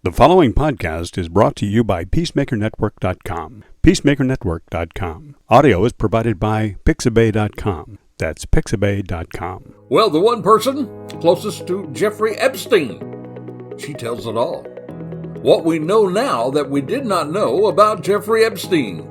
The following podcast is brought to you by PeacemakerNetwork.com. PeacemakerNetwork.com. Audio is provided by Pixabay.com. That's Pixabay.com. Well, the one person closest to Jeffrey Epstein. She tells it all. What we know now that we did not know about Jeffrey Epstein.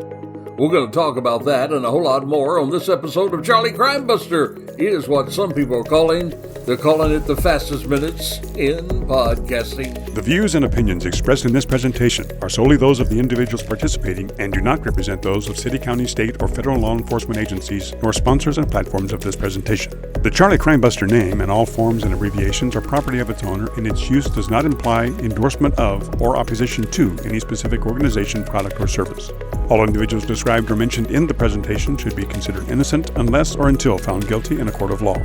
We're going to talk about that and a whole lot more on this episode of Charlie Crimebuster. It is what some people are calling, they're calling it the fastest minutes in podcasting. The views and opinions expressed in this presentation are solely those of the individuals participating and do not represent those of city, county, state, or federal law enforcement agencies, nor sponsors and platforms of this presentation. The Charlie Crimebuster name and all forms and abbreviations are property of its owner, and its use does not imply endorsement of or opposition to any specific organization, product, or service. All individuals described or mentioned in the presentation should be considered innocent unless or until found guilty in a court of law.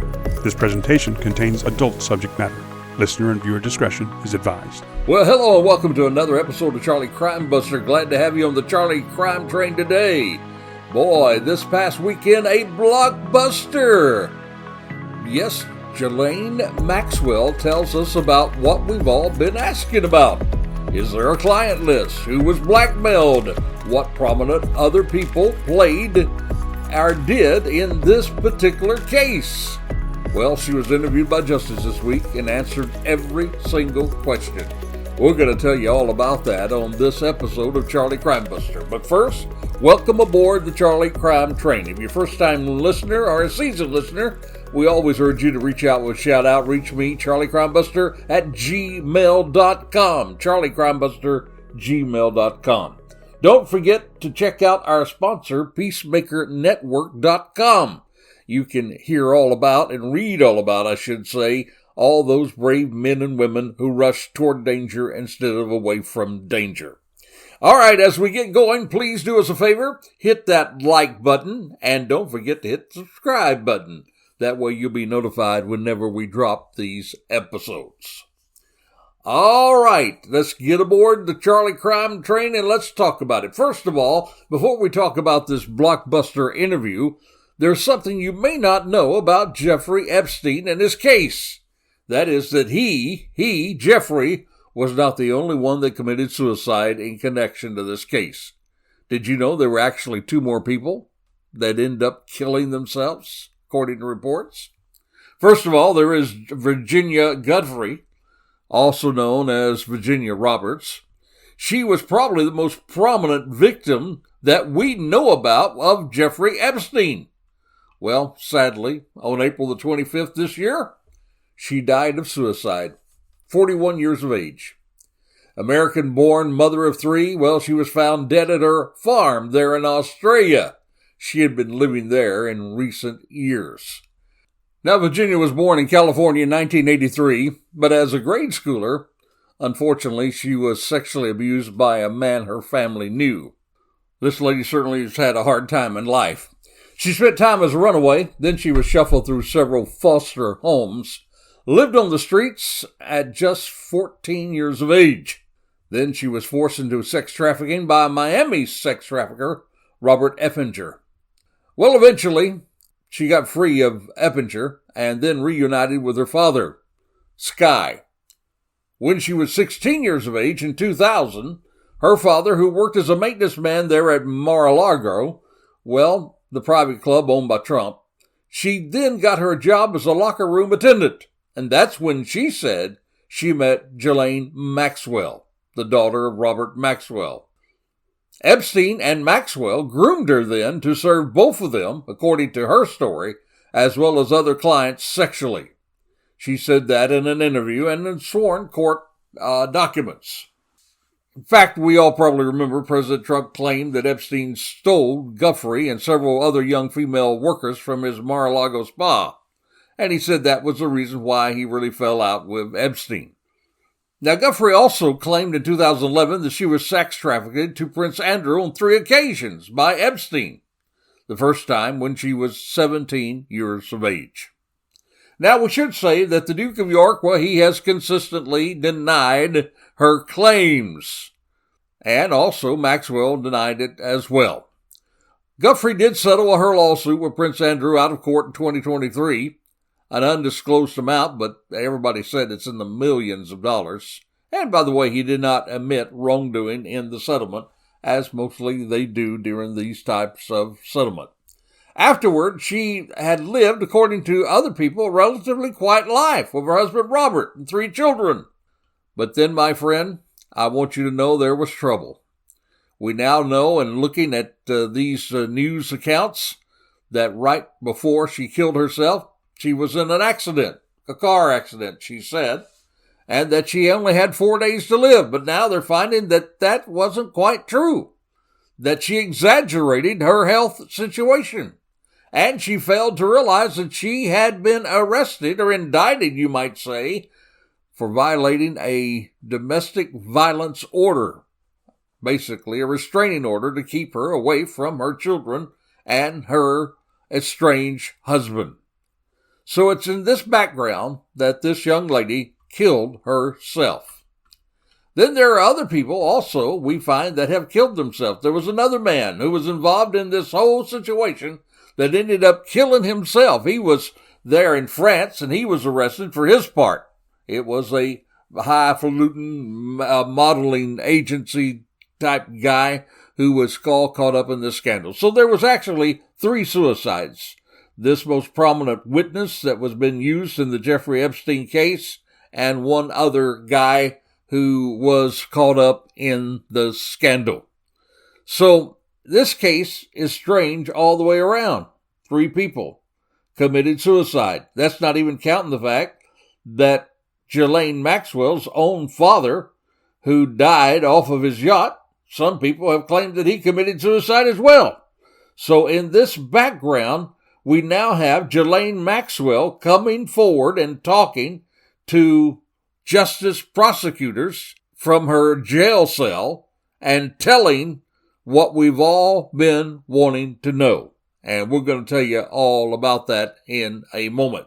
This presentation contains adult subject matter. Listener and viewer discretion is advised. Well, hello and welcome to another episode of Charlie Crimebuster. Glad to have you on the Charlie Crime Train today. Boy, this past weekend, a blockbuster. Yes, Ghislaine Maxwell tells us about what we've all been asking about. Is there a client list? Who was blackmailed? What prominent other people played or did in this particular case? Well, she was interviewed by Justice this week and answered every single question. We're going to tell you all about that on this episode of Charlie Crimebuster. But first, welcome aboard the Charlie Crime Train. If you're a first-time listener or a seasoned listener, we always urge you to reach out with shout-out. Reach me, Charlie Crimebuster, at gmail.com. Charlie Crimebuster, gmail.com. Don't forget to check out our sponsor, PeacemakerNetwork.com. You can hear all about and read all about, I should say, all those brave men and women who rush toward danger instead of away from danger. All right, as we get going, please do us a favor. Hit that like button and don't forget to hit the subscribe button. That way you'll be notified whenever we drop these episodes. All right, let's get aboard the Charlie Crime Train and let's talk about it. First of all, before we talk about this blockbuster interview, there's something you may not know about Jeffrey Epstein and his case. That is that Jeffrey, was not the only one that committed suicide in connection to this case. Did you know there were actually two more people that end up killing themselves, according to reports? First of all, there is Virginia Giuffre, also known as Virginia Roberts. She was probably the most prominent victim that we know about of Jeffrey Epstein. Well, sadly, on April the 25th this year, she died of suicide, 41 years of age. American-born mother of three, well, she was found dead at her farm there in Australia. She had been living there in recent years. Now, Virginia was born in California in 1983, but as a grade schooler, unfortunately, she was sexually abused by a man her family knew. This lady certainly has had a hard time in life. She spent time as a runaway, then she was shuffled through several foster homes, lived on the streets at just 14 years of age. Then she was forced into sex trafficking by Miami sex trafficker Robert Eppinger. Well, eventually, she got free of Eppinger and then reunited with her father, Sky. When she was 16 years of age in 2000, her father, who worked as a maintenance man there at Mar-a-Lago, well, the private club owned by Trump, she then got her a job as a locker room attendant. And that's when she said she met Ghislaine Maxwell, the daughter of Robert Maxwell. Epstein and Maxwell groomed her then to serve both of them, according to her story, as well as other clients sexually. She said that in an interview and in sworn court documents. In fact, we all probably remember President Trump claimed that Epstein stole Giuffre and several other young female workers from his Mar-a-Lago spa. And he said that was the reason why he really fell out with Epstein. Now, Giuffre also claimed in 2011 that she was sex trafficked to Prince Andrew on 3 occasions by Epstein. The first time when she was 17 years of age. Now, we should say that the Duke of York, well, he has consistently denied her claims. And also, Maxwell denied it as well. Giuffre did settle her lawsuit with Prince Andrew out of court in 2023, an undisclosed amount, but everybody said it's in the millions of dollars. And by the way, he did not admit wrongdoing in the settlement, as mostly they do during these types of settlement. Afterward, she had lived, according to other people, a relatively quiet life with her husband Robert and 3 children. But then, my friend, I want you to know there was trouble. We now know, and looking at these news accounts, that right before she killed herself, she was in an accident, a car accident, she said, and that she only had 4 days to live. But now they're finding that that wasn't quite true, that she exaggerated her health situation. And she failed to realize that she had been arrested, or indicted, you might say, for violating a domestic violence order. Basically, a restraining order to keep her away from her children and her estranged husband. So it's in this background that this young lady killed herself. Then there are other people also we find that have killed themselves. There was another man who was involved in this whole situation that ended up killing himself. He was there in France, and he was arrested for his part. It was a highfalutin modeling agency type guy who was caught up in this scandal. So there was actually 3 suicides. This most prominent witness that was been used in the Jeffrey Epstein case, and one other guy who was caught up in the scandal. So this case is strange all the way around. 3 people committed suicide. That's not even counting the fact that Ghislaine Maxwell's own father, who died off of his yacht, some people have claimed that he committed suicide as well. So in this background, we now have Ghislaine Maxwell coming forward and talking to justice prosecutors from her jail cell and telling what we've all been wanting to know. And we're going to tell you all about that in a moment.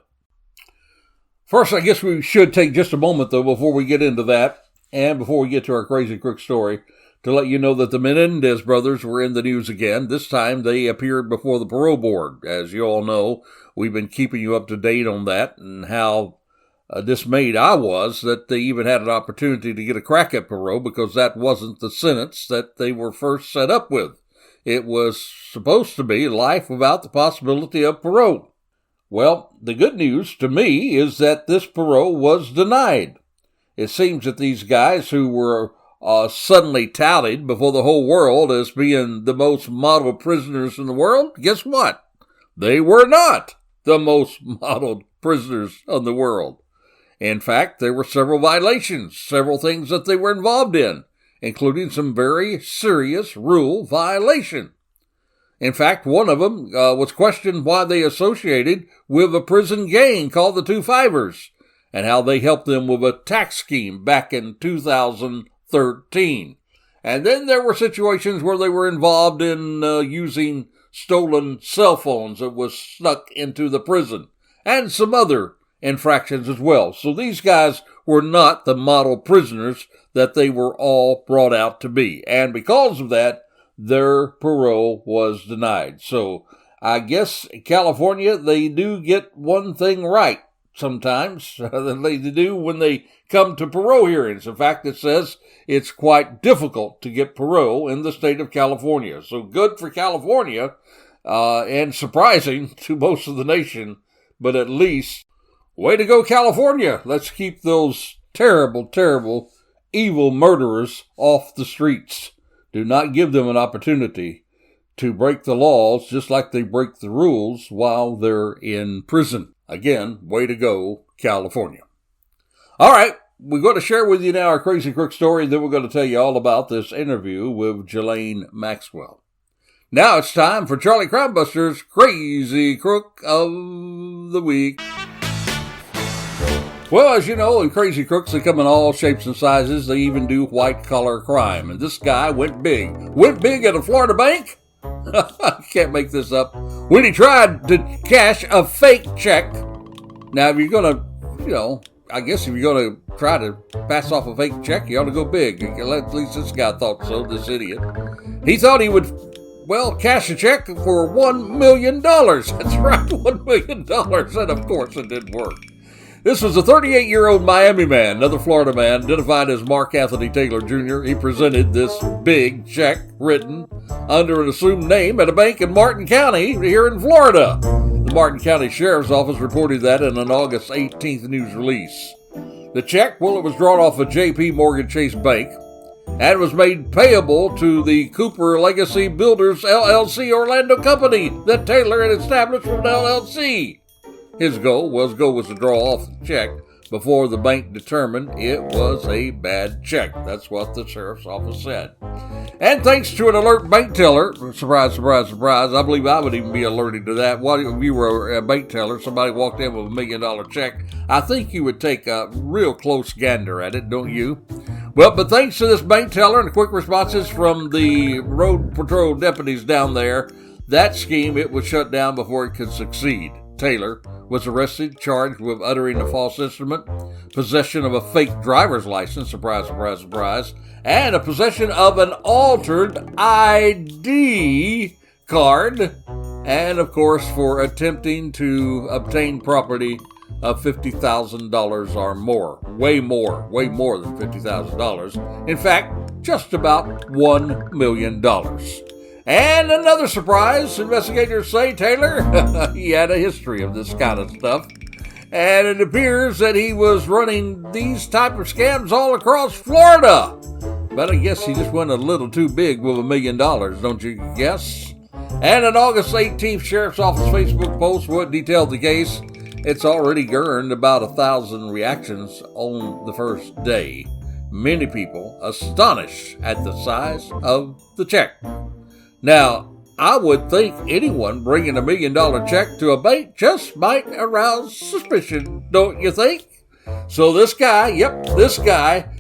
First, I guess we should take just a moment, though, before we get into that, and before we get to our crazy crook story, to let you know that the Menendez brothers were in the news again. This time, they appeared before the parole board. As you all know, we've been keeping you up to date on that, and how dismayed I was that they even had an opportunity to get a crack at parole, because that wasn't the sentence that they were first set up with. It was supposed to be life without the possibility of parole. Well, the good news to me is that this parole was denied. It seems that these guys who were suddenly touted before the whole world as being the most model prisoners in the world, guess what? They were not the most modeled prisoners in the world. In fact, there were several violations, several things that they were involved in, including some very serious rule violation. In fact, one of them was questioned why they associated with a prison gang called the 2-Fivers, and how they helped them with a tax scheme back in 2013. And then there were situations where they were involved in using stolen cell phones that was snuck into the prison, and some other infractions as well. So these guys were not the model prisoners that they were all brought out to be. And because of that, their parole was denied. So I guess in California, they do get one thing right sometimes. They do when they come to parole hearings. In fact, it says it's quite difficult to get parole in the state of California. So good for California, and surprising to most of the nation, but at least, way to go, California. Let's keep those terrible, terrible, evil murderers off the streets. Do not give them an opportunity to break the laws just like they break the rules while they're in prison. Again, way to go, California. All right, we're going to share with you now our crazy crook story. Then we're going to tell you all about this interview with Ghislaine Maxwell. Now it's time for Charlie Crimebuster's Crazy Crook of the Week. Well, as you know, in Crazy Crooks, they come in all shapes and sizes. They even do white-collar crime. And this guy went big. Went big at a Florida bank? I can't make this up. When he tried to cash a fake check. Now, if you're going to, I guess if you're going to try to pass off a fake check, you ought to go big. At least this guy thought so, this idiot. He thought he would, cash a check for $1 million. That's right, $1 million. And of course, it didn't work. This was a 38-year-old Miami man, another Florida man, identified as Mark Anthony Taylor Jr. He presented this big check written under an assumed name at a bank in Martin County here in Florida. The Martin County Sheriff's Office reported that in an August 18th news release. The check, well, it was drawn off of J.P. Morgan Chase Bank and was made payable to the Cooper Legacy Builders LLC Orlando company that Taylor had established from an LLC. His goal was to draw off the check before the bank determined it was a bad check. That's what the sheriff's office said. And thanks to an alert bank teller, surprise, surprise, surprise, I believe I would even be alerted to that. What if you were a bank teller, somebody walked in with $1 million check, I think you would take a real close gander at it, don't you? Well, but thanks to this bank teller and quick responses from the road patrol deputies down there, that scheme, it was shut down before it could succeed. Taylor was arrested, charged with uttering a false instrument, possession of a fake driver's license, surprise, surprise, surprise, and a possession of an altered ID card, and of course for attempting to obtain property of $50,000 or more. Way more than $50,000. In fact, just about $1 million. And another surprise, investigators say Taylor, he had a history of this kind of stuff. And it appears that he was running these type of scams all across Florida. But I guess he just went a little too big with $1 million, don't you guess? And an August 18th Sheriff's Office Facebook post what detailed the case. It's already garnered about 1,000 reactions on the first day. Many people astonished at the size of the check. Now, I would think anyone bringing $1 million check to a bank just might arouse suspicion, don't you think? So this guy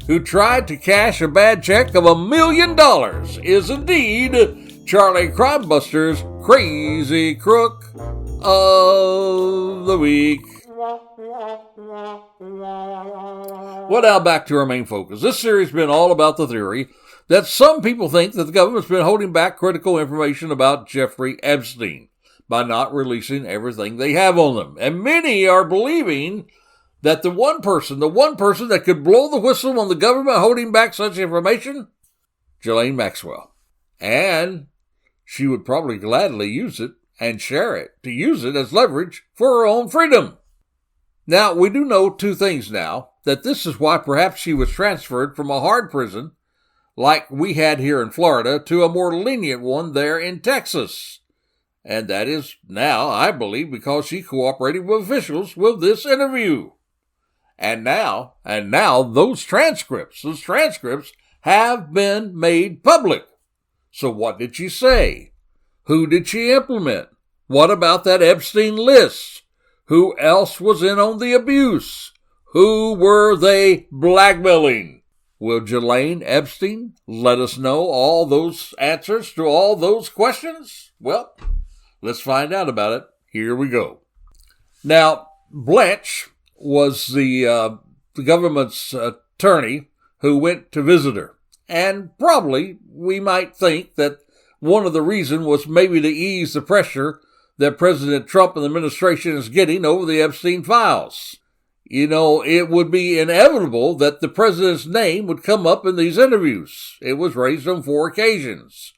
who tried to cash a bad check of $1 million is indeed Charlie Crimebuster's Crazy Crook of the Week. Well, now back to our main focus. This series has been all about the theory that some people think that the government's been holding back critical information about Jeffrey Epstein by not releasing everything they have on them. And many are believing that the one person that could blow the whistle on the government holding back such information, Ghislaine Maxwell. And she would probably gladly use it and share it to use it as leverage for her own freedom. Now, we do know two things now, that this is why perhaps she was transferred from a hard prison like we had here in Florida to a more lenient one there in Texas. And that is now, I believe, because she cooperated with officials with this interview. And now those transcripts have been made public. So what did she say? Who did she implement? What about that Epstein list? Who else was in on the abuse? Who were they blackmailing? Will Ghislaine Epstein let us know all those answers to all those questions? Well, let's find out about it. Here we go. Now, Blanche was the government's attorney who went to visit her. And probably we might think that one of the reasons was maybe to ease the pressure that President Trump and the administration is getting over the Epstein files. You know, it would be inevitable that the president's name would come up in these interviews. It was raised on 4 occasions.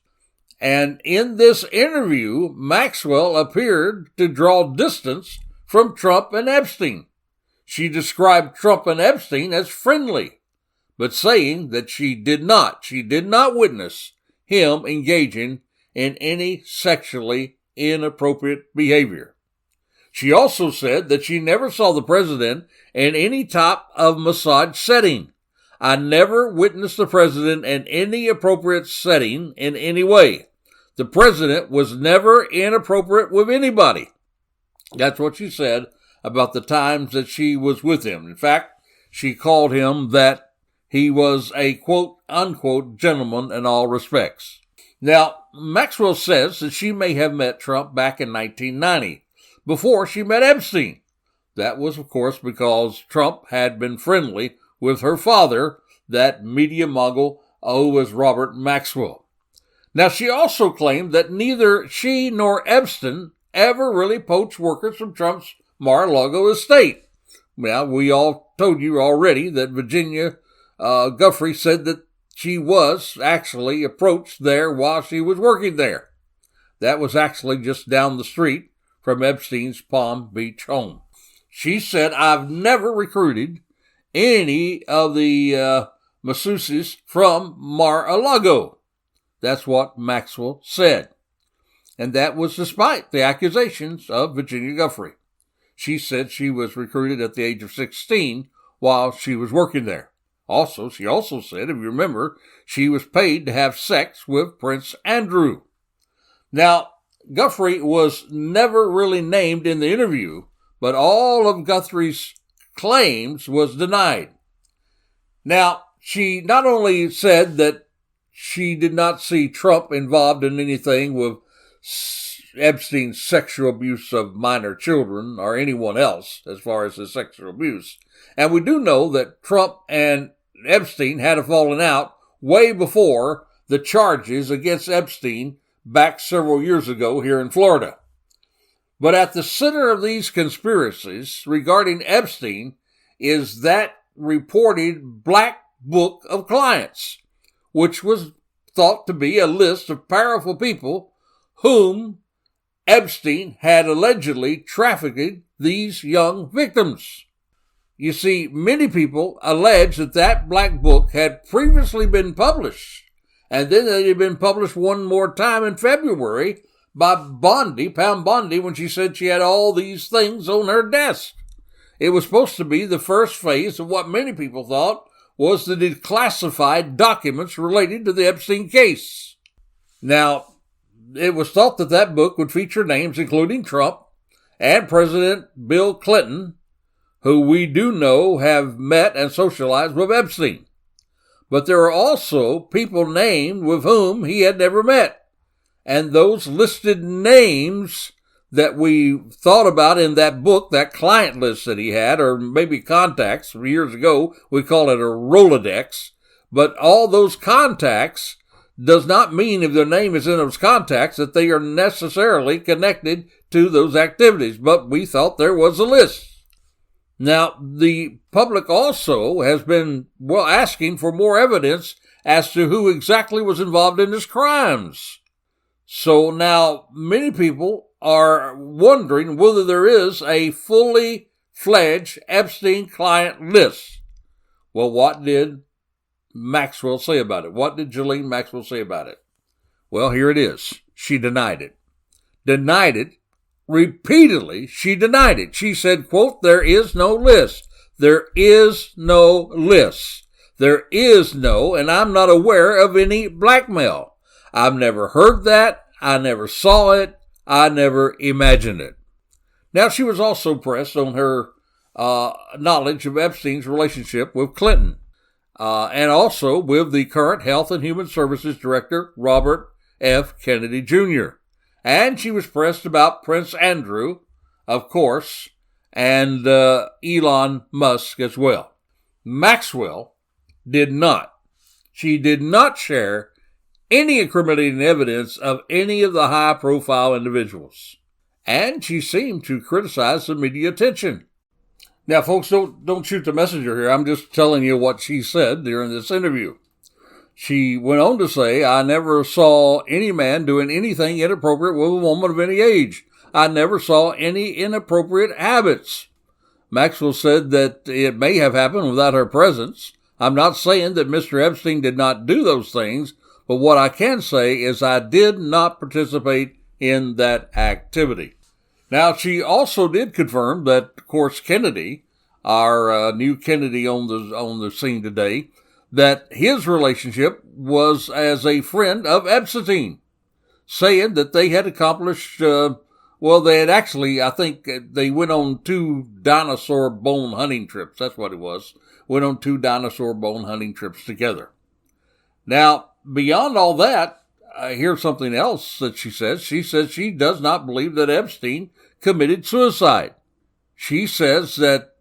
And in this interview, Maxwell appeared to draw distance from Trump and Epstein. She described Trump and Epstein as friendly, but saying that she did not witness him engaging in any sexually inappropriate behavior. She also said that she never saw the president in any type of massage setting. I never witnessed the president in any appropriate setting in any way. The president was never inappropriate with anybody. That's what she said about the times that she was with him. In fact, she called him that he was a quote unquote gentleman in all respects. Now, Maxwell says that she may have met Trump back in 1990. Before she met Epstein. That was, of course, because Trump had been friendly with her father, that media mogul who was Robert Maxwell. Now, she also claimed that neither she nor Epstein ever really poached workers from Trump's Mar-a-Lago estate. Well, we all told you already that Virginia Guffrey said that she was actually approached there while she was working there. That was actually just down the street from Epstein's Palm Beach home. She said, "I've never recruited any of the masseuses from Mar-a-Lago." That's what Maxwell said. And that was despite the accusations of Virginia Guffrey. She said she was recruited at the age of 16 while she was working there. She also said, if you remember, she was paid to have sex with Prince Andrew. Now, Guffrey was never really named in the interview, but all of Guthrie's claims was denied. Now, she not only said that she did not see Trump involved in anything with Epstein's sexual abuse of minor children or anyone else as far as his sexual abuse. And we do know that Trump and Epstein had a falling out way before the charges against Epstein back several years ago here in Florida. But at the center of these conspiracies regarding Epstein is that reported black book of clients, which was thought to be a list of powerful people whom Epstein had allegedly trafficked these young victims. You see, many people allege that that black book had previously been published, and then it had been published one more time in February by Pam Bondi, when she said she had all these things on her desk. It was supposed to be the first phase of what many people thought was the declassified documents related to the Epstein case. Now, it was thought that that book would feature names including Trump and President Bill Clinton, who we do know have met and socialized with Epstein. But there are also people named with whom he had never met. And those listed names that we thought about in that book, that client list that he had, or maybe contacts from years ago, we call it a Rolodex. But all those contacts does not mean if their name is in those contacts that they are necessarily connected to those activities. But we thought there was a list. Now, the public also has been, asking for more evidence as to who exactly was involved in his crimes. So now many people are wondering whether there is a fully fledged Epstein client list. Well, what did Maxwell say about it? What did Ghislaine Maxwell say about it? Well, here it is. She denied it. Denied it. Repeatedly, she denied it. She said, quote, "There is no list. There is no list. There is no, and I'm not aware of any blackmail. I've never heard that. I never saw it. I never imagined it." Now, she was also pressed on her knowledge of Epstein's relationship with Clinton, and also with the current Health and Human Services Director, Robert F. Kennedy Jr., and she was pressed about Prince Andrew, of course, and Elon Musk as well. Maxwell did not. She did not share any incriminating evidence of any of the high-profile individuals. And she seemed to criticize the media attention. Now, folks, don't shoot the messenger here. I'm just telling you what she said during this interview. She went on to say, "I never saw any man doing anything inappropriate with a woman of any age. I never saw any inappropriate habits." Maxwell said that it may have happened without her presence. "I'm not saying that Mr. Epstein did not do those things, but what I can say is I did not participate in that activity." Now, she also did confirm that, of course, Kennedy, our new Kennedy on the scene today, that his relationship was as a friend of Epstein, saying that they had accomplished, they had actually, I think they went on 2 dinosaur bone hunting trips. That's what it was. Went on 2 dinosaur bone hunting trips together. Now, beyond all that, here's something else that she says. She says she does not believe that Epstein committed suicide. She says that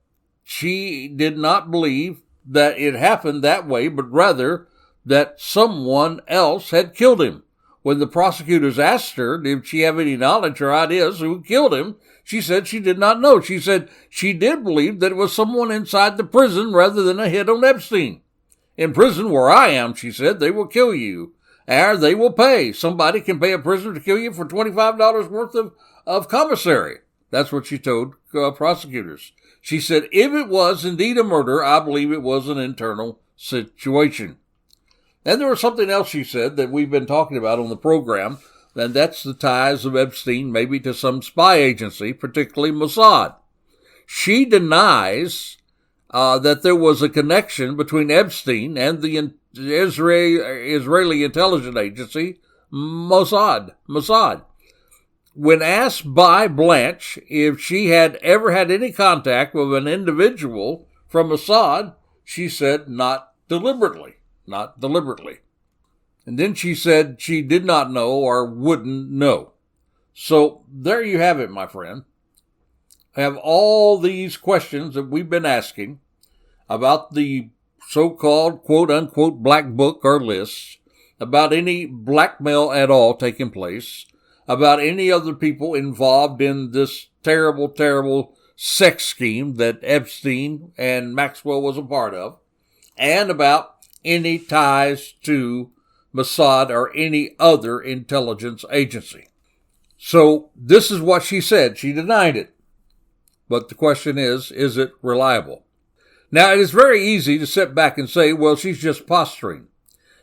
she did not believe that it happened that way, but rather that someone else had killed him. when the prosecutors asked her, did she have any knowledge or ideas who killed him, she said she did not know. She said she did believe that it was someone inside the prison rather than a hit on Epstein. In prison where I am, she said, they will kill you, or they will pay. Somebody can pay a prisoner to kill you for $25 worth of commissary. That's what she told prosecutors. She said, if it was indeed a murder, I believe it was an internal situation. And there was something else she said that we've been talking about on the program, and that's the ties of Epstein maybe to some spy agency, particularly Mossad. She denies that there was a connection between Epstein and the Israeli intelligence agency, Mossad. When asked by Blanche if she had ever had any contact with an individual from Mossad, she said not deliberately. And then she said she did not know or wouldn't know. So there you have it, my friend. I have all these questions that we've been asking about the so-called quote-unquote black book or list, about any blackmail at all taking place, about any other people involved in this terrible, terrible sex scheme that Epstein and Maxwell was a part of, and about any ties to Mossad or any other intelligence agency. So this is what she said. She denied it. But the question is it reliable? Now, it is very easy to sit back and say, well, she's just posturing.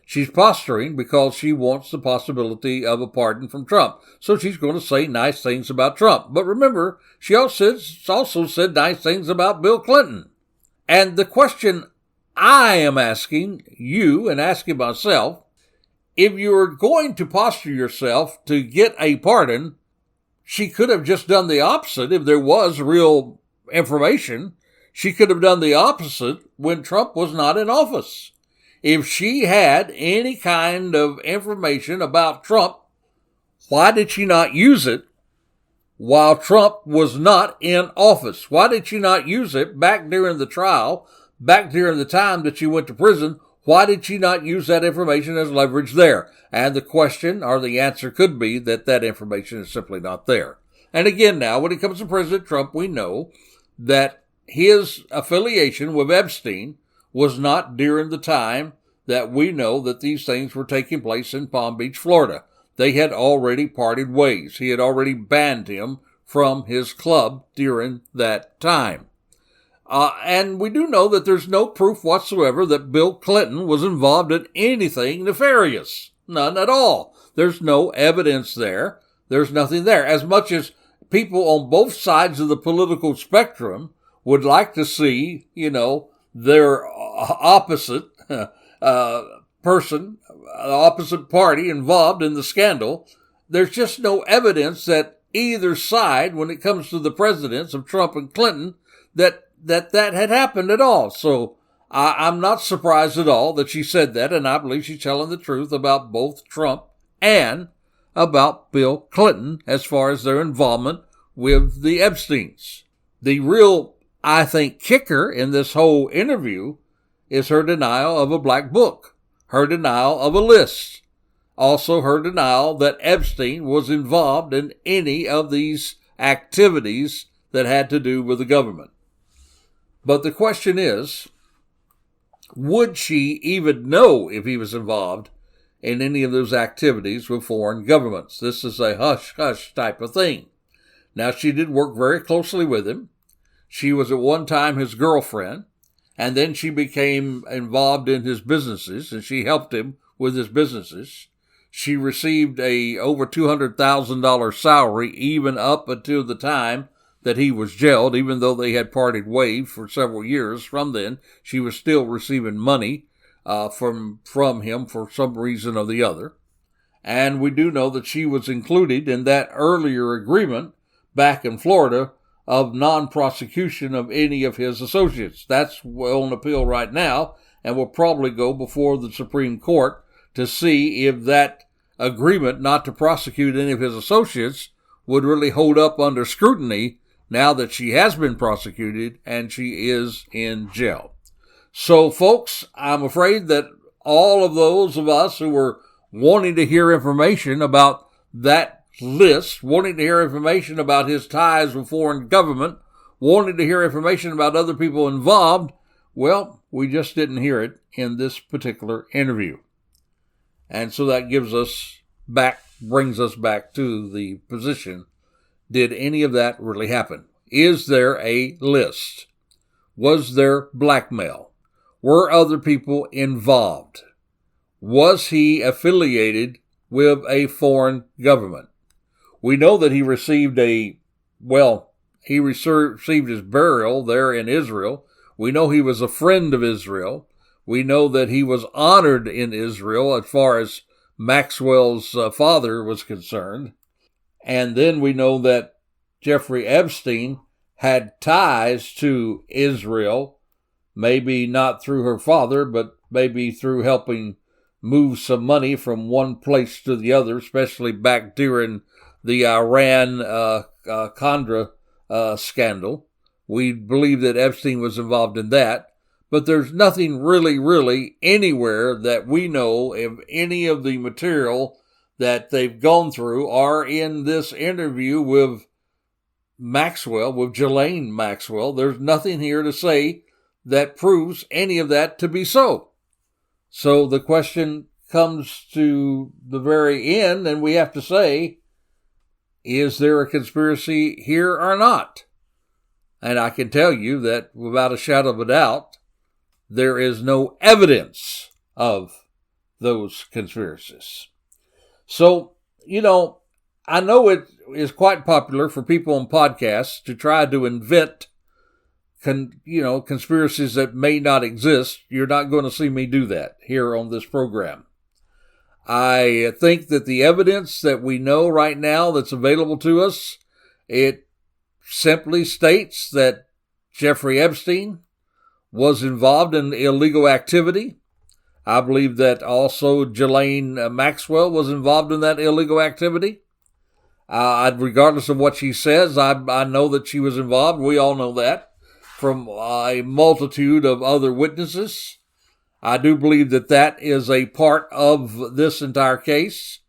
She's posturing because she wants the possibility of a pardon from Trump. So she's going to say nice things about Trump. But remember, she also said nice things about Bill Clinton. And the question I am asking you and asking myself, if you're going to posture yourself to get a pardon, she could have just done the opposite. If there was real information, she could have done the opposite when Trump was not in office. If she had any kind of information about Trump, why did she not use it while Trump was not in office? Why did she not use it back during the trial, back during the time that she went to prison? Why did she not use that information as leverage there? And the question or the answer could be that that information is simply not there. And again, now, when it comes to President Trump, we know that his affiliation with Epstein was not during the time that we know that these things were taking place in Palm Beach, Florida. They had already parted ways. He had already banned him from his club during that time. And we do know that there's no proof whatsoever that Bill Clinton was involved in anything nefarious. None at all. There's no evidence there. There's nothing there. As much as people on both sides of the political spectrum would like to see, their opposite person, opposite party involved in the scandal, there's just no evidence that either side, when it comes to the presidents of Trump and Clinton, that had happened at all. So I'm not surprised at all that she said that, and I believe she's telling the truth about both Trump and about Bill Clinton as far as their involvement with the Epsteins. The real, I think, kicker in this whole interview is her denial of a black book, her denial of a list, also her denial that Epstein was involved in any of these activities that had to do with the government. But the question is, would she even know if he was involved in any of those activities with foreign governments? This is a hush-hush type of thing. Now, she did work very closely with him. She was at one time his girlfriend, and then she became involved in his businesses, and she helped him with his businesses. She received a over $200,000 salary even up until the time that he was jailed, even though they had parted ways for several years. From then, she was still receiving money from him for some reason or the other. And we do know that she was included in that earlier agreement back in Florida of non-prosecution of any of his associates. That's on appeal right now and will probably go before the Supreme Court to see if that agreement not to prosecute any of his associates would really hold up under scrutiny now that she has been prosecuted and she is in jail. So, folks, I'm afraid that all of those of us who were wanting to hear information about that list, wanting to hear information about his ties with foreign government, wanting to hear information about other people involved. Well, we just didn't hear it in this particular interview. And so that brings us back to the position. Did any of that really happen? Is there a list? Was there blackmail? Were other people involved? Was he affiliated with a foreign government? We know that he received his burial there in Israel. We know he was a friend of Israel. We know that he was honored in Israel as far as Maxwell's father was concerned. And then we know that Jeffrey Epstein had ties to Israel, maybe not through her father, but maybe through helping move some money from one place to the other, especially back during the Iran-Contra scandal. We believe that Epstein was involved in that, but there's nothing really anywhere that we know of any of the material that they've gone through or in this interview with Maxwell, with Ghislaine Maxwell. There's nothing here to say that proves any of that to be so. So the question comes to the very end, and we have to say, is there a conspiracy here or not? And I can tell you that without a shadow of a doubt, there is no evidence of those conspiracies. So, I know it is quite popular for people on podcasts to try to invent, conspiracies that may not exist. You're not going to see me do that here on this program. I think that the evidence that we know right now that's available to us, it simply states that Jeffrey Epstein was involved in illegal activity. I believe that also Ghislaine Maxwell was involved in that illegal activity. Regardless of what she says, I know that she was involved. We all know that from a multitude of other witnesses. I do believe that that is a part of this entire case,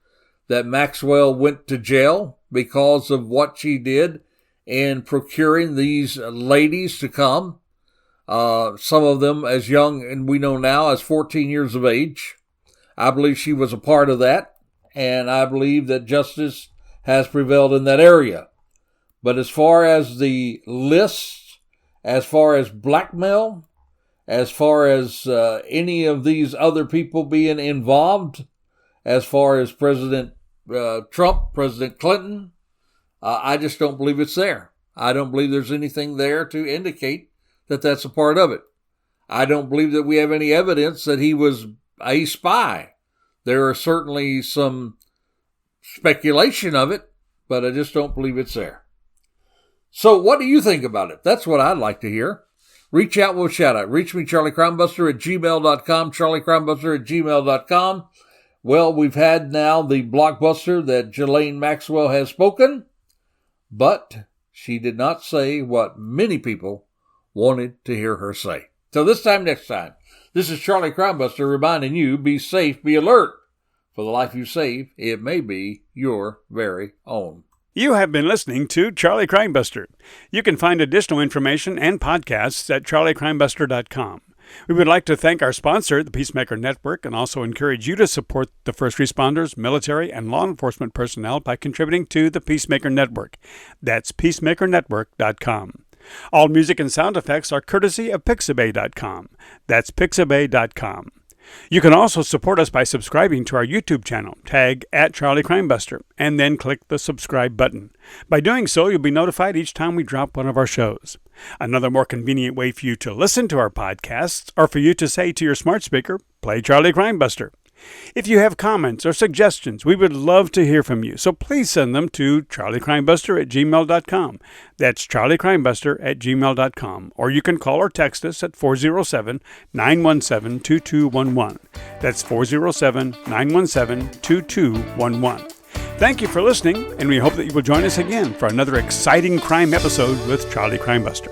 that Maxwell went to jail because of what she did in procuring these ladies to come. Some of them as young, and we know now, as 14 years of age. I believe she was a part of that, and I believe that justice has prevailed in that area. But as far as the list, as far as blackmail, as far as any of these other people being involved, as far as President Trump, President Clinton, I just don't believe it's there. I don't believe there's anything there to indicate that that's a part of it. I don't believe that we have any evidence that he was a spy. There are certainly some speculation of it, but I just don't believe it's there. So what do you think about it? That's what I'd like to hear. Reach out with a shout out. Reach me, Charlie Crimebuster at gmail.com, charliecrimebuster@gmail.com. Well, we've had now the blockbuster that Ghislaine Maxwell has spoken, but she did not say what many people wanted to hear her say. So this time next time, this is Charlie Crimebuster reminding you, be safe, be alert. For the life you save, it may be your very own. You have been listening to Charlie Crimebuster. You can find additional information and podcasts at charliecrimebuster.com. We would like to thank our sponsor, the Peacemaker Network, and also encourage you to support the first responders, military, and law enforcement personnel by contributing to the Peacemaker Network. That's peacemakernetwork.com. All music and sound effects are courtesy of Pixabay.com. That's Pixabay.com. You can also support us by subscribing to our YouTube channel, tag @CharlieCrimebuster, and then click the subscribe button. By doing so, you'll be notified each time we drop one of our shows. Another more convenient way for you to listen to our podcasts, or for you to say to your smart speaker, play Charlie Crimebuster. If you have comments or suggestions, we would love to hear from you, so please send them to charliecrimebuster@gmail.com. That's charliecrimebuster@gmail.com, or you can call or text us at 407-917-2211. That's 407-917-2211. Thank you for listening, and we hope that you will join us again for another exciting crime episode with Charlie Crimebuster.